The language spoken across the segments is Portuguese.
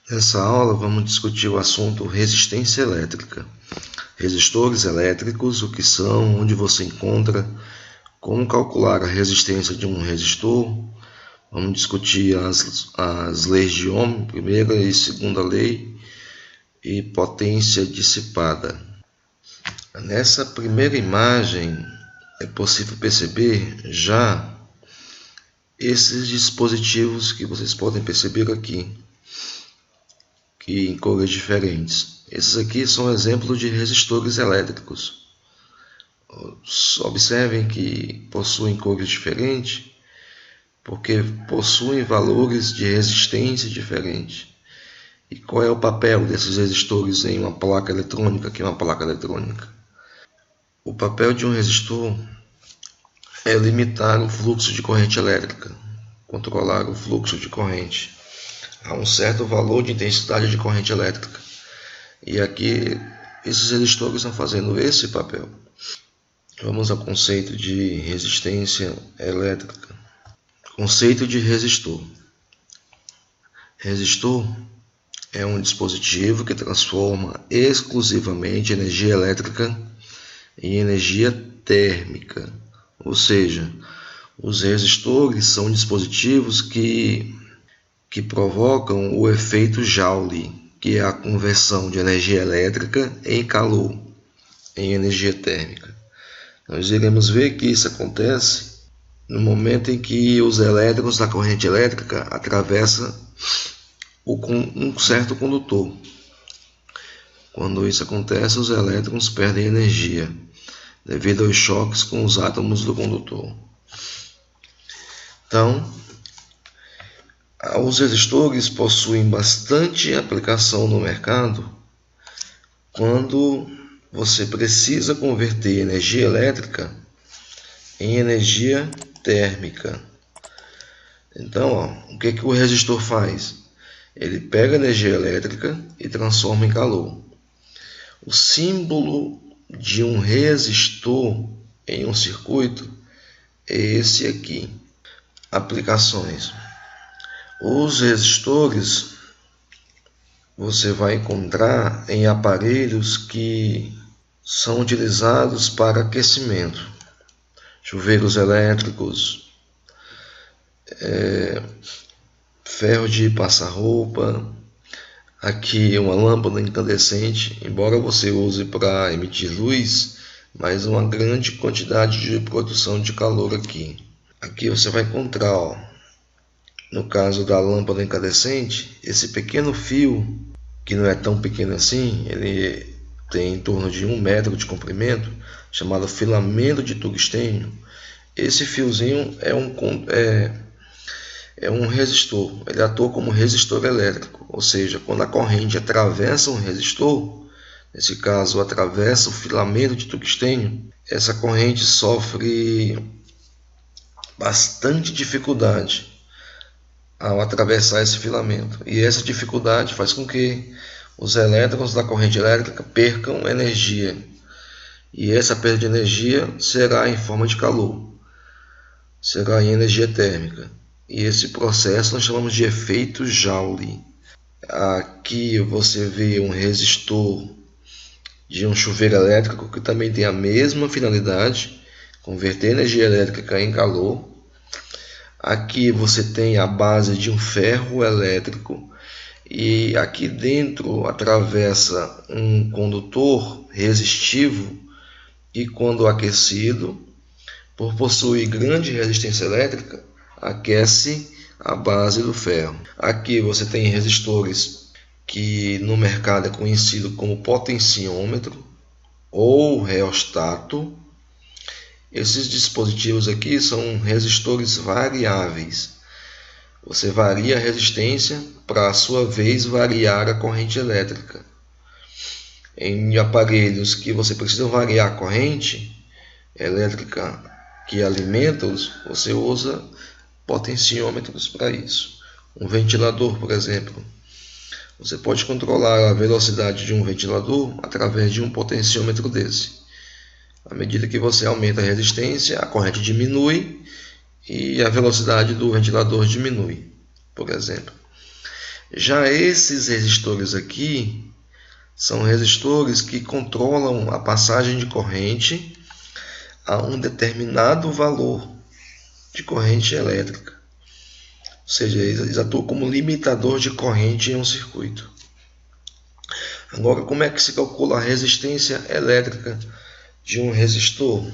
Nessa aula vamos discutir o assunto resistência elétrica. Resistores elétricos, o que são, onde você encontra, como calcular a resistência de um resistor. Vamos discutir as leis de Ohm, primeira e segunda lei, e potência dissipada. Nessa primeira imagem é possível perceber já esses dispositivos que vocês podem perceber aqui, que em cores diferentes. Esses aqui são exemplos de resistores elétricos. Observem que possuem cores diferentes, porque possuem valores de resistência diferentes. E qual é o papel desses resistores em uma placa eletrônica, que é uma placa eletrônica? O papel de um resistor é limitar o fluxo de corrente elétrica, controlar o fluxo de corrente a um certo valor de intensidade de corrente elétrica. E aqui esses resistores estão fazendo esse papel. Vamos ao conceito de resistência elétrica. Conceito de resistor. Resistor é um dispositivo que transforma exclusivamente energia elétrica em energia térmica. Ou seja, os resistores são dispositivos que provocam o efeito Joule, que é a conversão de energia elétrica em calor, em energia térmica. Nós iremos ver que isso acontece no momento em que os elétrons da corrente elétrica atravessam um certo condutor. Quando isso acontece, os elétrons perdem energia devido aos choques com os átomos do condutor. Então, os resistores possuem bastante aplicação no mercado quando você precisa converter energia elétrica em energia térmica. Então, o que o resistor faz? Ele pega a energia elétrica e transforma em calor. O símbolo de um resistor em um circuito é esse aqui. Aplicações. Os resistores você vai encontrar em aparelhos que são utilizados para aquecimento. Chuveiros elétricos, ferro de passar roupa, aqui uma lâmpada incandescente, embora você use para emitir luz, mas uma grande quantidade de produção de calor aqui. Aqui você vai encontrar, no caso da lâmpada incandescente, esse pequeno fio, que não é tão pequeno assim, ele tem em torno de 1 metro de comprimento, chamado filamento de tungstênio. Esse fiozinho é um resistor, ele atua como resistor elétrico, ou seja, quando a corrente atravessa um resistor, nesse caso atravessa o filamento de tungstênio, essa corrente sofre bastante dificuldade ao atravessar esse filamento, e essa dificuldade faz com que os elétrons da corrente elétrica percam energia, e essa perda de energia será em forma de calor, será em energia térmica, e esse processo nós chamamos de efeito Joule. Aqui você vê um resistor de um chuveiro elétrico que também tem a mesma finalidade, converter energia elétrica em calor. Aqui você tem a base de um ferro elétrico e aqui dentro atravessa um condutor resistivo que, quando aquecido, por possuir grande resistência elétrica, aquece a base do ferro. Aqui você tem resistores que no mercado é conhecido como potenciômetro ou reostato. Esses dispositivos aqui são resistores variáveis. Você varia a resistência para, a sua vez, variar a corrente elétrica. Em aparelhos que você precisa variar a corrente elétrica que alimenta-os, você usa potenciômetros para isso. Um ventilador, por exemplo. Você pode controlar a velocidade de um ventilador através de um potenciômetro desse. À medida que você aumenta a resistência, a corrente diminui e a velocidade do ventilador diminui, por exemplo. Já esses resistores aqui são resistores que controlam a passagem de corrente a um determinado valor de corrente elétrica. Ou seja, eles atuam como limitador de corrente em um circuito. Agora, como é que se calcula a resistência elétrica de um resistor?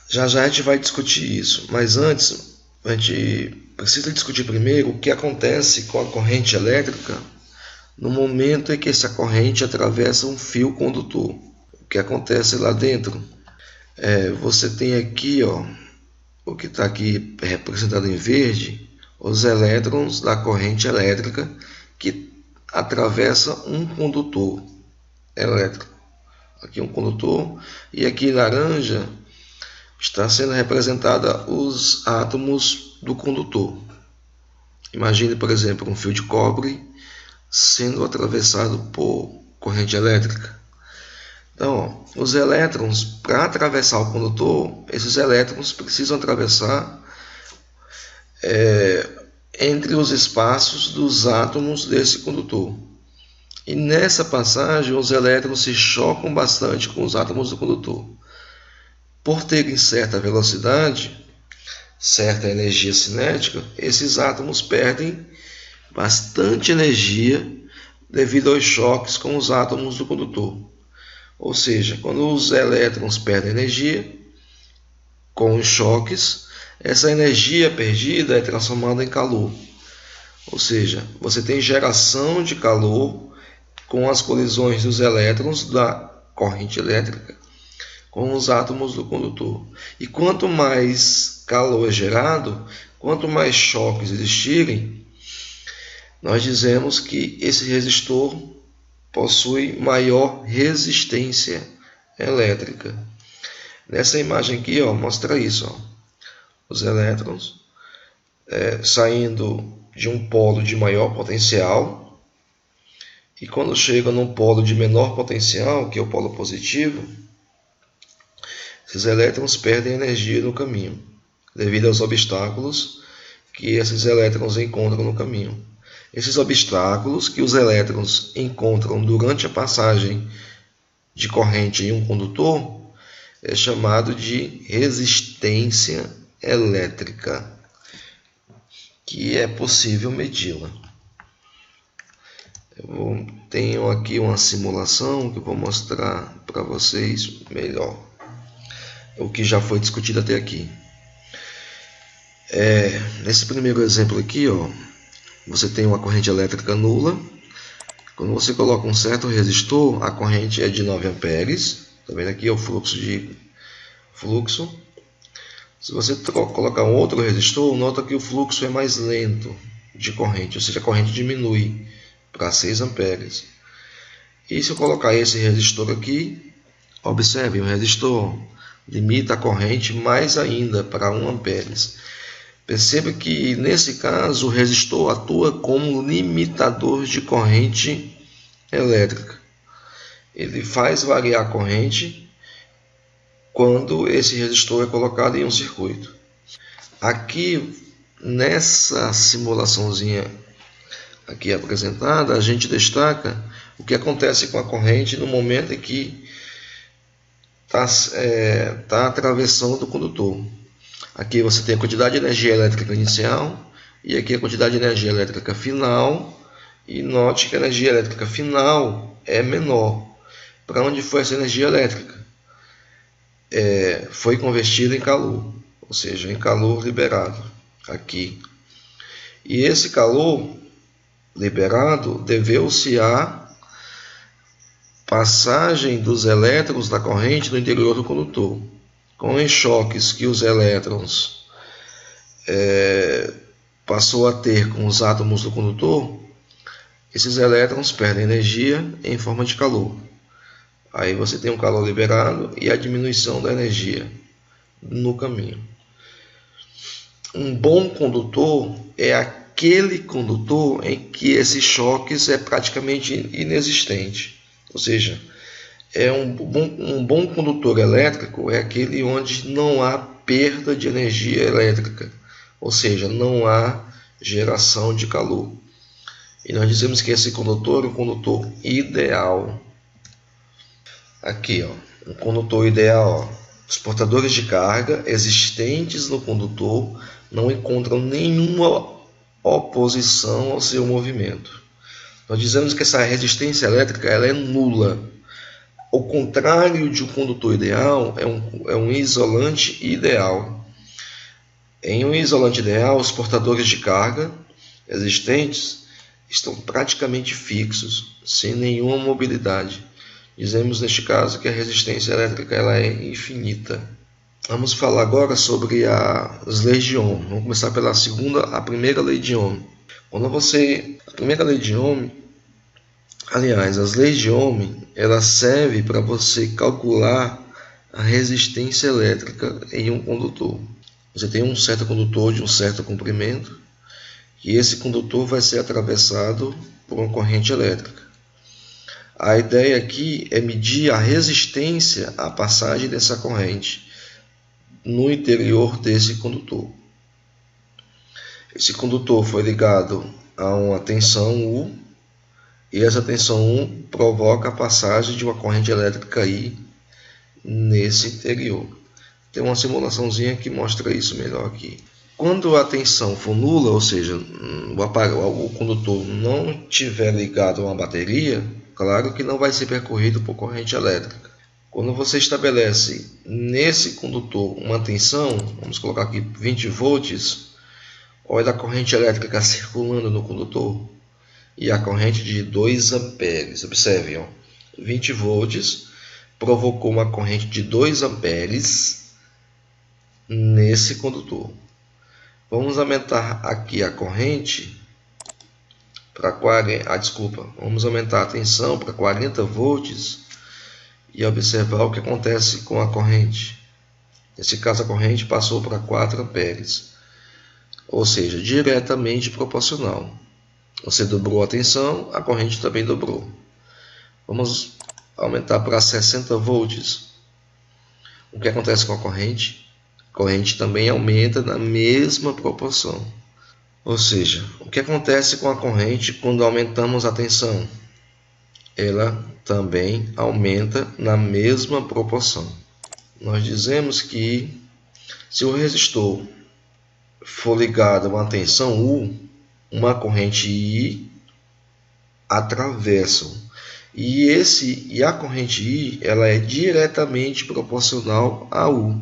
Já já a gente vai discutir isso, mas antes a gente precisa discutir primeiro o que acontece com a corrente elétrica no momento em que essa corrente atravessa um fio condutor. O que acontece lá dentro? Você tem aqui, o que está aqui representado em verde, os elétrons da corrente elétrica que atravessa um condutor elétrico. Aqui um condutor, e aqui em laranja está sendo representada os átomos do condutor. Imagine, por exemplo, um fio de cobre sendo atravessado por corrente elétrica. Então, os elétrons, para atravessar o condutor, esses elétrons precisam atravessar entre os espaços dos átomos desse condutor. E nessa passagem, os elétrons se chocam bastante com os átomos do condutor. Por terem certa velocidade, certa energia cinética, esses átomos perdem bastante energia devido aos choques com os átomos do condutor. Ou seja, quando os elétrons perdem energia com os choques, essa energia perdida é transformada em calor. Ou seja, você tem geração de calor com as colisões dos elétrons da corrente elétrica com os átomos do condutor. E quanto mais calor é gerado, quanto mais choques existirem, nós dizemos que esse resistor possui maior resistência elétrica. Nessa imagem aqui, mostra isso. Os elétrons saindo de um polo de maior potencial, e quando chegam num polo de menor potencial, que é o polo positivo, esses elétrons perdem energia no caminho, devido aos obstáculos que esses elétrons encontram no caminho. Esses obstáculos que os elétrons encontram durante a passagem de corrente em um condutor é chamado de resistência elétrica, que é possível medi-la. Eu tenho aqui uma simulação que eu vou mostrar para vocês melhor o que já foi discutido até aqui. Nesse primeiro exemplo aqui, você tem uma corrente elétrica nula. Quando você coloca um certo resistor, a corrente é de 9 amperes. Está vendo aqui o fluxo. Se você colocar um outro resistor, nota que o fluxo é mais lento de corrente, ou seja, a corrente diminui para 6 amperes. E se eu colocar esse resistor aqui, observe, o resistor limita a corrente mais ainda para 1 amperes. Perceba que nesse caso o resistor atua como limitador de corrente elétrica. Ele faz variar a corrente quando esse resistor é colocado em um circuito. Aqui nessa simulaçãozinha aqui apresentada, a gente destaca o que acontece com a corrente no momento em que está atravessando o condutor. Aqui você tem a quantidade de energia elétrica inicial e aqui a quantidade de energia elétrica final. E note que a energia elétrica final é menor. Para onde foi essa energia elétrica? Foi convertida em calor, ou seja, em calor liberado aqui. E esse calor liberado deveu-se à passagem dos elétrons da corrente no interior do condutor. Com os choques que os elétrons passou a ter com os átomos do condutor, esses elétrons perdem energia em forma de calor. Aí você tem um calor liberado e a diminuição da energia no caminho. Um bom condutor é aquele condutor em que esses choques é praticamente inexistente. Ou seja, um bom condutor elétrico é aquele onde não há perda de energia elétrica, ou seja, não há geração de calor. E nós dizemos que esse condutor é um condutor ideal. Aqui, ó, um condutor ideal. Ó. Os portadores de carga existentes no condutor não encontram nenhuma oposição ao seu movimento. Nós dizemos que essa resistência elétrica ela é nula. O contrário de um condutor ideal é um isolante ideal. Em um isolante ideal, os portadores de carga existentes estão praticamente fixos, sem nenhuma mobilidade. Dizemos neste caso que a resistência elétrica ela é infinita. Vamos falar agora sobre as leis de Ohm. Vamos começar pela a primeira lei de Ohm. A primeira lei de Ohm, aliás, as leis de Ohm, ela serve para você calcular a resistência elétrica em um condutor. Você tem um certo condutor de um certo comprimento e esse condutor vai ser atravessado por uma corrente elétrica. A ideia aqui é medir a resistência à passagem dessa corrente no interior desse condutor. Esse condutor foi ligado a uma tensão U e essa tensão U provoca a passagem de uma corrente elétrica I nesse interior. Tem uma simulaçãozinha que mostra isso melhor aqui. Quando a tensão for nula, ou seja, o condutor não estiver ligado a uma bateria, claro que não vai ser percorrido por corrente elétrica. Quando você estabelece nesse condutor uma tensão, vamos colocar aqui 20 volts, olha a corrente elétrica circulando no condutor e a corrente de 2 amperes. Observe, ó, 20 volts provocou uma corrente de 2 amperes nesse condutor. Vamos aumentar aqui a corrente para 40, vamos aumentar a tensão para 40 volts e observar o que acontece com a corrente. Nesse caso a corrente passou para 4 amperes, ou seja, diretamente proporcional. Você dobrou a tensão, a corrente também dobrou. Vamos aumentar para 60 volts. O que acontece com a corrente? A corrente também aumenta na mesma proporção. Ou seja, o que acontece com a corrente quando aumentamos a tensão? Ela também aumenta na mesma proporção. Nós dizemos que se o resistor for ligado a uma tensão U, uma corrente I atravessam. E a corrente I ela é diretamente proporcional a U.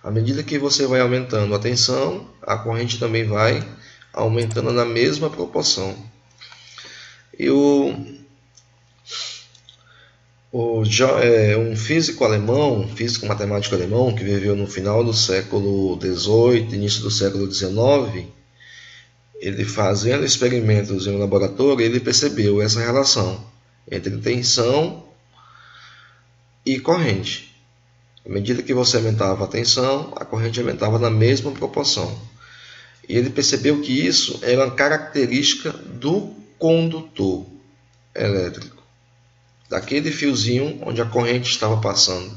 À medida que você vai aumentando a tensão, a corrente também vai aumentando na mesma proporção. E um físico alemão, físico matemático alemão, que viveu no final do século XVIII, início do século XIX, ele fazendo experimentos em um laboratório, ele percebeu essa relação entre tensão e corrente. À medida que você aumentava a tensão, a corrente aumentava na mesma proporção. E ele percebeu que isso era uma característica do condutor elétrico, daquele fiozinho onde a corrente estava passando.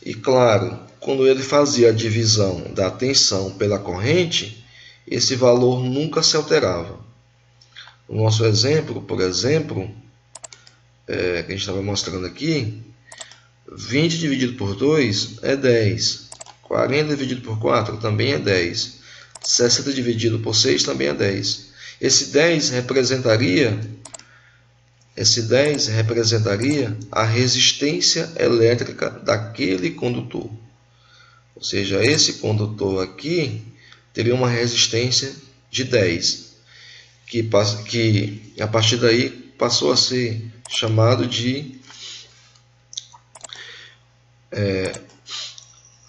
E claro, quando ele fazia a divisão da tensão pela corrente, esse valor nunca se alterava. No nosso exemplo, por exemplo, que a gente estava mostrando aqui, 20 dividido por 2 é 10, 40 dividido por 4 também é 10, 60 dividido por 6 também é 10. Esse 10 representaria a resistência elétrica daquele condutor. Ou seja, esse condutor aqui teria uma resistência de 10, que a partir daí passou a ser chamado de...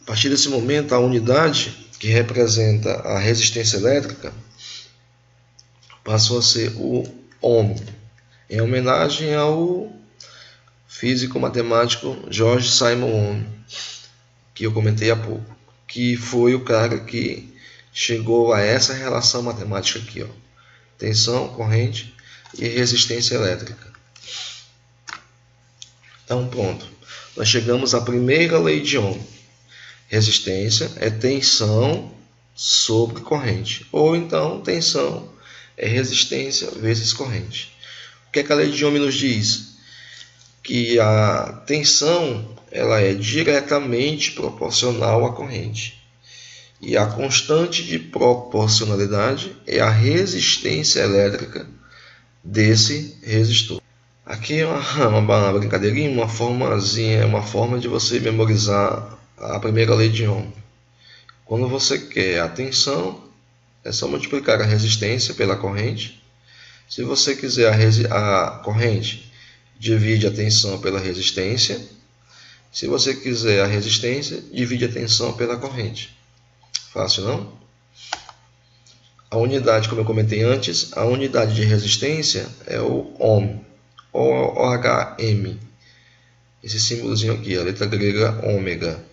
a partir desse momento, a unidade que representa a resistência elétrica passou a ser o ohm, em homenagem ao físico matemático George Simon Ohm, que eu comentei há pouco, que foi o cara que chegou a essa relação matemática aqui, ó, tensão, corrente e resistência elétrica. Então pronto, nós chegamos à primeira lei de Ohm. Resistência é tensão sobre corrente, ou então tensão é resistência vezes corrente. O que é que a lei de Ohm nos diz? Que a tensão ela é diretamente proporcional à corrente. E a constante de proporcionalidade é a resistência elétrica desse resistor. Aqui é uma brincadeirinha, uma forma de você memorizar a primeira lei de Ohm. Quando você quer a tensão, é só multiplicar a resistência pela corrente. Se você quiser a corrente, divide a tensão pela resistência. Se você quiser a resistência, divide a tensão pela corrente. Fácil, não? A unidade, como eu comentei antes, a unidade de resistência é o ohm, OHM. Esse símbolozinho aqui, a letra grega ômega.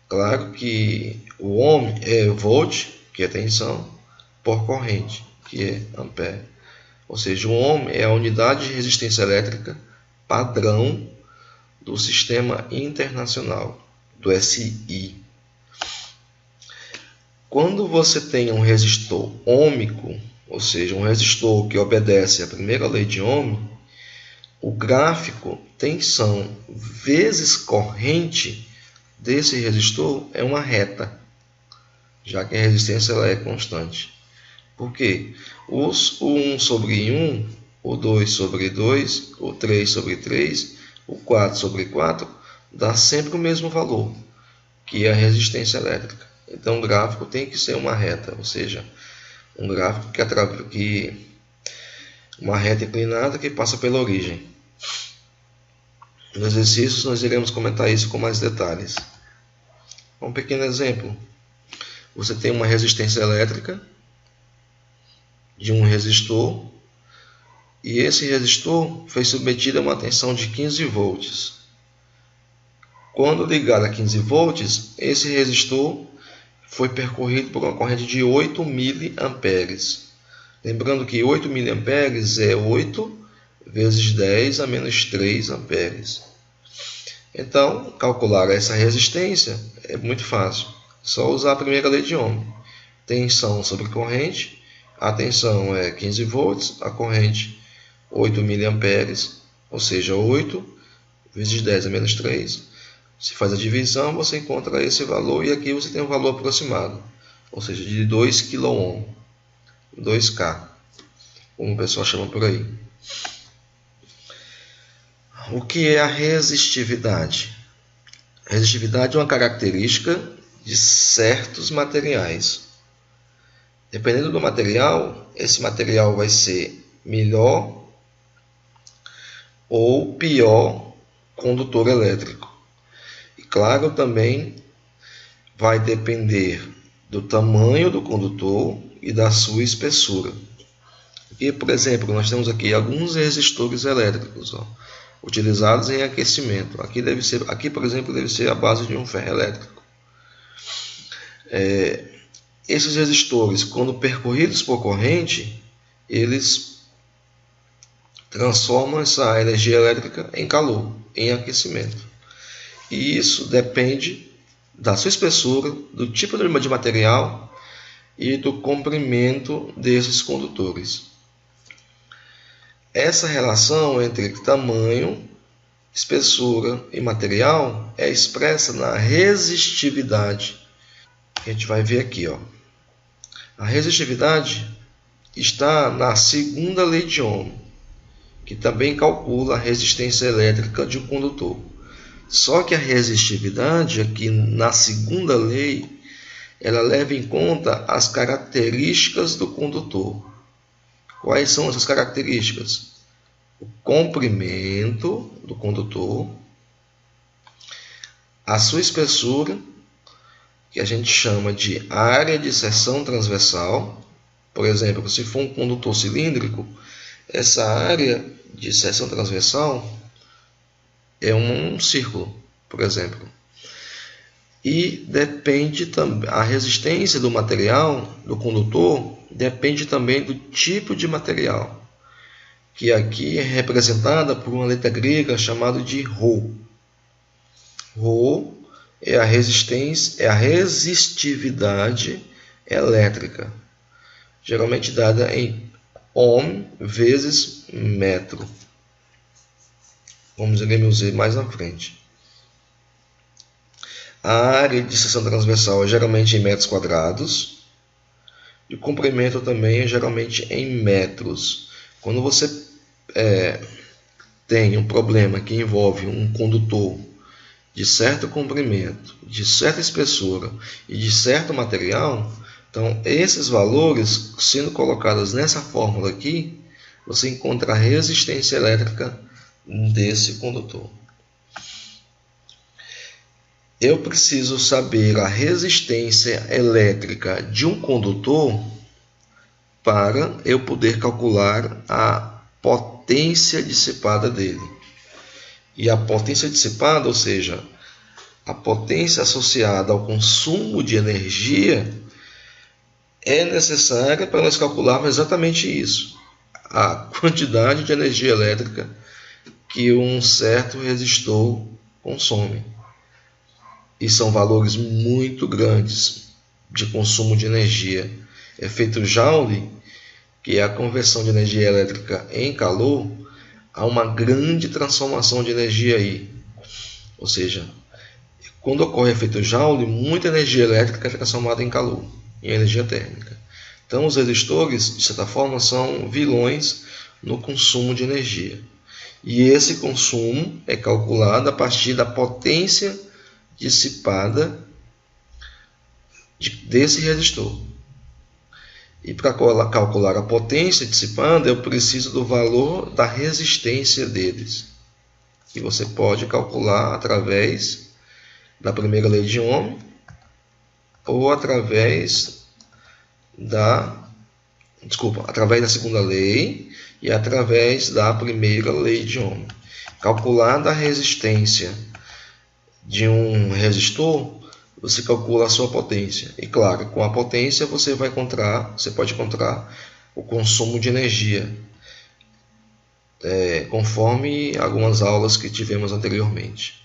Claro que o ohm é volt, que é tensão, por corrente, que é ampere. Ou seja, o ohm é a unidade de resistência elétrica padrão do Sistema Internacional, do SI. Quando você tem um resistor ôhmico, ou seja, um resistor que obedece à primeira lei de Ohm, o gráfico tensão vezes corrente desse resistor é uma reta, já que a resistência ela é constante. Por quê? O 1 sobre 1, o 2 sobre 2, o 3 sobre 3, o 4 sobre 4 dá sempre o mesmo valor, que é a resistência elétrica. Então o gráfico tem que ser uma reta, ou seja, um gráfico que uma reta inclinada que passa pela origem. Nos exercícios nós iremos comentar isso com mais detalhes. Um pequeno exemplo. Você tem uma resistência elétrica de um resistor e esse resistor foi submetido a uma tensão de 15 volts. Quando ligado a 15 volts, esse resistor foi percorrido por uma corrente de 8 miliamperes. Lembrando que 8 miliamperes é 8 vezes 10 a menos 3 amperes. Então, calcular essa resistência é muito fácil. É só usar a primeira lei de Ohm. Tensão sobre corrente. A tensão é 15 volts, a corrente 8 miliamperes, ou seja, 8 vezes 10 a menos 3. Se faz a divisão, você encontra esse valor e aqui você tem um valor aproximado, ou seja, de 2 kΩ, 2K, como o pessoal chama por aí. O que é a resistividade? A resistividade é uma característica de certos materiais. Dependendo do material, esse material vai ser melhor ou pior condutor elétrico. E claro, também vai depender do tamanho do condutor e da sua espessura. E, por exemplo, nós temos aqui alguns resistores elétricos, utilizados em aquecimento. Aqui, por exemplo, deve ser a base de um ferro elétrico. Esses resistores, quando percorridos por corrente, eles transformam essa energia elétrica em calor, em aquecimento. E isso depende da sua espessura, do tipo de material e do comprimento desses condutores. Essa relação entre tamanho, espessura e material é expressa na resistividade. A gente vai ver aqui, A resistividade está na segunda lei de Ohm, que também calcula a resistência elétrica de um condutor. Só que a resistividade, aqui na segunda lei, ela leva em conta as características do condutor. Quais são essas características? O comprimento do condutor, a sua espessura, que a gente chama de área de seção transversal. Por exemplo, se for um condutor cilíndrico, essa área de seção transversal é um círculo, por exemplo. E depende também, a resistência do material, do condutor, depende também do tipo de material, que aqui é representada por uma letra grega chamada de Rho. Rho é a resistividade elétrica, geralmente dada em ohm vezes metro. Vamos ver μz mais na frente. A área de seção transversal é geralmente em metros quadrados. E o comprimento também é geralmente em metros. Quando você tem um problema que envolve um condutor de certo comprimento, de certa espessura e de certo material, então esses valores sendo colocados nessa fórmula aqui, você encontra a resistência elétrica desse condutor. Eu preciso saber a resistência elétrica de um condutor para eu poder calcular a potência dissipada dele. E a potência dissipada, ou seja, a potência associada ao consumo de energia, é necessária para nós calcularmos exatamente isso. A quantidade de energia elétrica que um certo resistor consome. E são valores muito grandes de consumo de energia. Efeito Joule, que é a conversão de energia elétrica em calor, há uma grande transformação de energia aí. Ou seja, quando ocorre efeito Joule, muita energia elétrica é transformada em calor, em energia térmica. Então, os resistores, de certa forma, são vilões no consumo de energia. E esse consumo é calculado a partir da potência dissipada desse resistor. E para calcular a potência dissipada, eu preciso do valor da resistência deles. E você pode calcular através da primeira lei de Ohm ou através da segunda lei e através da primeira lei de Ohm. Calculada a resistência de um resistor, você calcula a sua potência. E claro, com a potência você pode encontrar o consumo de energia, conforme algumas aulas que tivemos anteriormente.